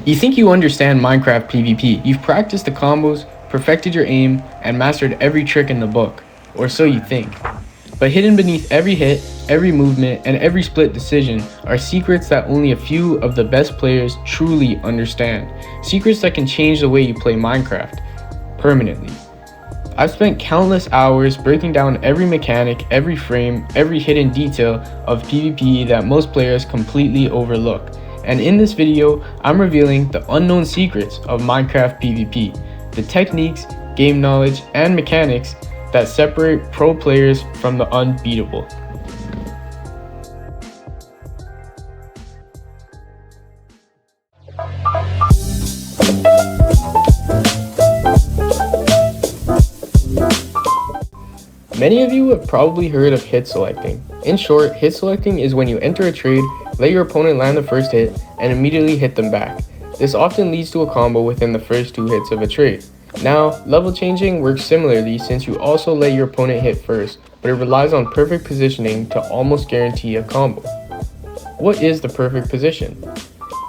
You think you understand Minecraft PvP. You've practiced the combos, perfected your aim, and mastered every trick in the book. Or so you think. But hidden beneath every hit, every movement, and every split decision are secrets that only a few of the best players truly understand. Secrets that can change the way you play Minecraft permanently. I've spent countless hours breaking down every mechanic, every frame, every hidden detail of PvP that most players completely overlook. And in this video, I'm revealing the unknown secrets of Minecraft PvP, the techniques, game knowledge, and mechanics that separate pro players from the unbeatable. Many of you have probably heard of hit selecting. In short, hit selecting is when you enter a trade, let your opponent land the first hit, and immediately hit them back. This often leads to a combo within the first 2 hits of a trade. Now, level changing works similarly since you also let your opponent hit first, but it relies on perfect positioning to almost guarantee a combo. What is the perfect position?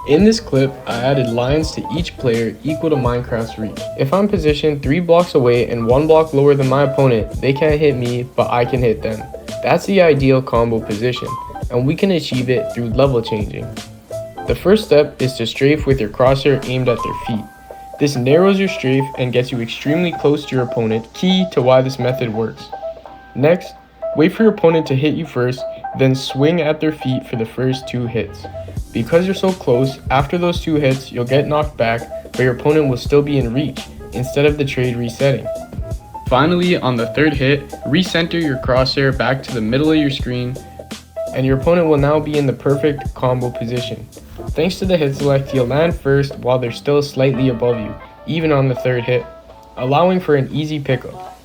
In this clip, I added lines to each player equal to Minecraft's reach. If I'm positioned 3 blocks away and 1 block lower than my opponent, they can't hit me, but I can hit them. That's the ideal combo position, and we can achieve it through level changing. The first step is to strafe with your crosshair aimed at their feet. This narrows your strafe and gets you extremely close to your opponent, key to why this method works. Next, wait for your opponent to hit you first, then swing at their feet for the first 2 hits. Because you're so close, after those 2 hits, you'll get knocked back, but your opponent will still be in reach, instead of the trade resetting. Finally, on the 3rd hit, recenter your crosshair back to the middle of your screen, and your opponent will now be in the perfect combo position. Thanks to the hit select, you'll land first while they're still slightly above you, even on the 3rd hit, allowing for an easy pickup.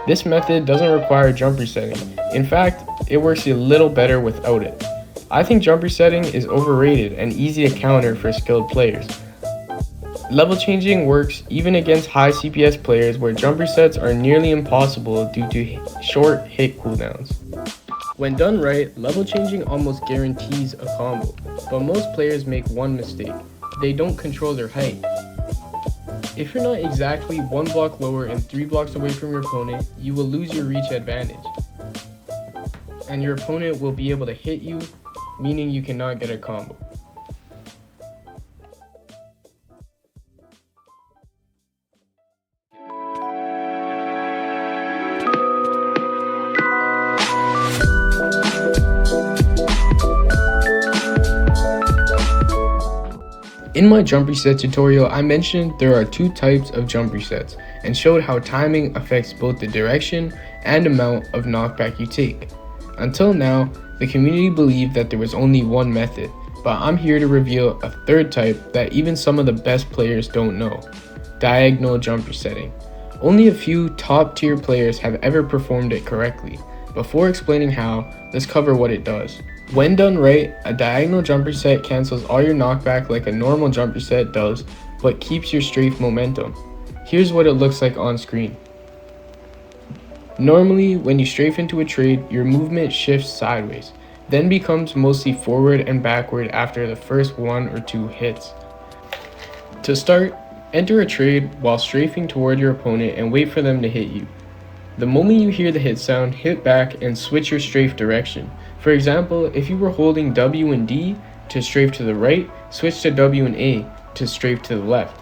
This method doesn't require jump resetting. In fact, it works a little better without it. I think jump resetting is overrated and easy to counter for skilled players. Level changing works even against high CPS players where jump resets are nearly impossible due to short hit cooldowns. When done right, level changing almost guarantees a combo, but most players make one mistake: they don't control their height. If you're not exactly 1 block lower and 3 blocks away from your opponent, you will lose your reach advantage, and your opponent will be able to hit you, meaning you cannot get a combo. In my jump reset tutorial, I mentioned there are 2 types of jump resets and showed how timing affects both the direction and amount of knockback you take. Until now, the community believed that there was only one method, but I'm here to reveal a 3rd type that even some of the best players don't know: diagonal jump resetting. Only a few top tier players have ever performed it correctly. Before explaining how, let's cover what it does. When done right, a diagonal jump reset cancels all your knockback like a normal jump reset does, but keeps your strafe momentum. Here's what it looks like on screen. Normally, when you strafe into a trade, your movement shifts sideways, then becomes mostly forward and backward after the first 1 or 2 hits. To start, enter a trade while strafing toward your opponent and wait for them to hit you. The moment you hear the hit sound, hit back and switch your strafe direction. For example, if you were holding W and D to strafe to the right, switch to W and A to strafe to the left.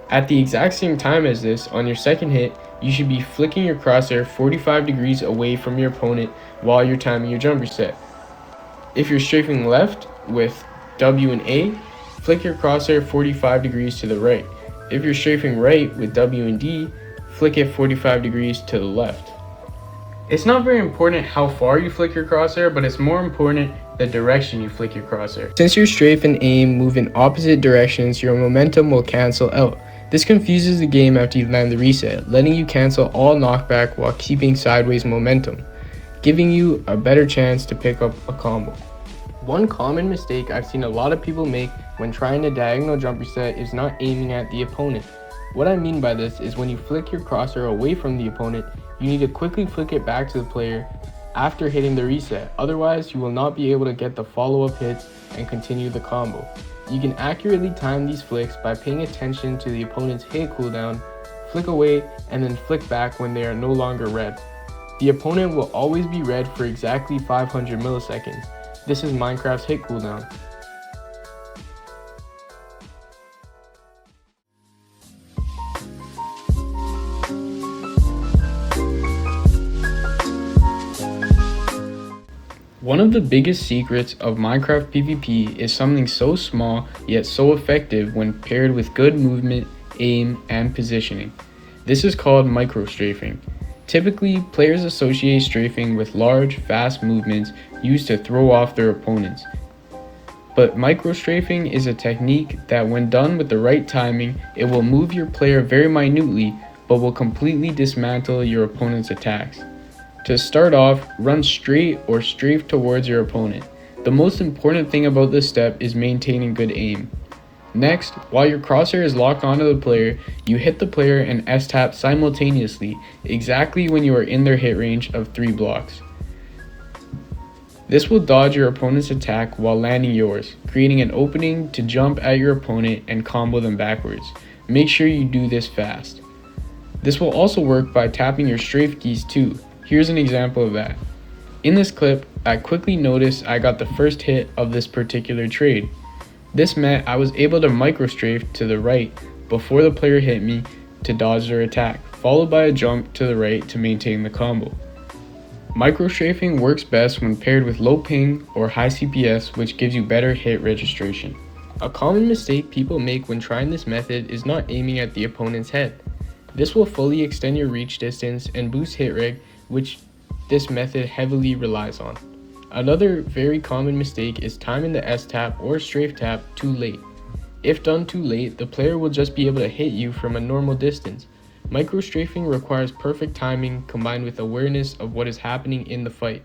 At the exact same time as this, on your 2nd hit, you should be flicking your crosshair 45 degrees away from your opponent while you're timing your jump reset. If you're strafing left with W and A, flick your crosshair 45 degrees to the right. If you're strafing right with W and D, flick it 45 degrees to the left. It's not very important how far you flick your crosshair, but it's more important the direction you flick your crosshair. Since your strafe and aim move in opposite directions, your momentum will cancel out. This confuses the game after you land the reset, letting you cancel all knockback while keeping sideways momentum, giving you a better chance to pick up a combo. One common mistake I've seen a lot of people make when trying to diagonal jump reset is not aiming at the opponent. What I mean by this is when you flick your crosshair away from the opponent, you need to quickly flick it back to the player after hitting the reset. Otherwise, you will not be able to get the follow-up hits and continue the combo. You can accurately time these flicks by paying attention to the opponent's hit cooldown, flick away, and then flick back when they are no longer red. The opponent will always be red for exactly 500 milliseconds. This is Minecraft's hit cooldown. One of the biggest secrets of Minecraft PvP is something so small yet so effective when paired with good movement, aim, and positioning. This is called micro-strafing. Typically, players associate strafing with large, fast movements used to throw off their opponents. But micro-strafing is a technique that when done with the right timing, it will move your player very minutely but will completely dismantle your opponent's attacks. To start off, run straight or strafe towards your opponent. The most important thing about this step is maintaining good aim. Next, while your crosshair is locked onto the player, you hit the player and S-tap simultaneously, exactly when you are in their hit range of 3 blocks. This will dodge your opponent's attack while landing yours, creating an opening to jump at your opponent and combo them backwards. Make sure you do this fast. This will also work by tapping your strafe keys too. Here's an example of that. In this clip, I quickly noticed I got the first hit of this particular trade. This meant I was able to micro-strafe to the right before the player hit me to dodge their attack, followed by a jump to the right to maintain the combo. Micro-strafing works best when paired with low ping or high CPS, which gives you better hit registration. A common mistake people make when trying this method is not aiming at the opponent's head. This will fully extend your reach distance and boost hit reg, which this method heavily relies on. Another very common mistake is timing the S-tap or strafe tap too late. If done too late, the player will just be able to hit you from a normal distance. Micro-strafing requires perfect timing combined with awareness of what is happening in the fight.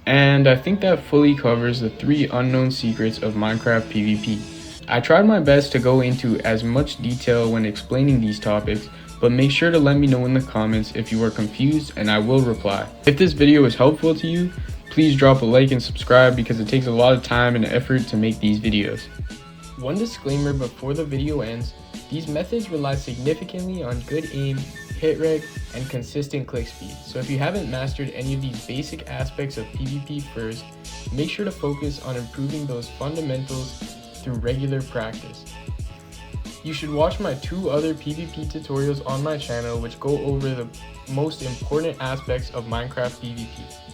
And I think that fully covers the 3 unknown secrets of Minecraft PvP. I tried my best to go into as much detail when explaining these topics, but make sure to let me know in the comments if you are confused and I will reply. If this video was helpful to you, please drop a like and subscribe because it takes a lot of time and effort to make these videos. One disclaimer before the video ends, these methods rely significantly on good aim, hit reg, and consistent click speed. So if you haven't mastered any of these basic aspects of PvP first, make sure to focus on improving those fundamentals through regular practice. You should watch my 2 other PvP tutorials on my channel which go over the most important aspects of Minecraft PvP.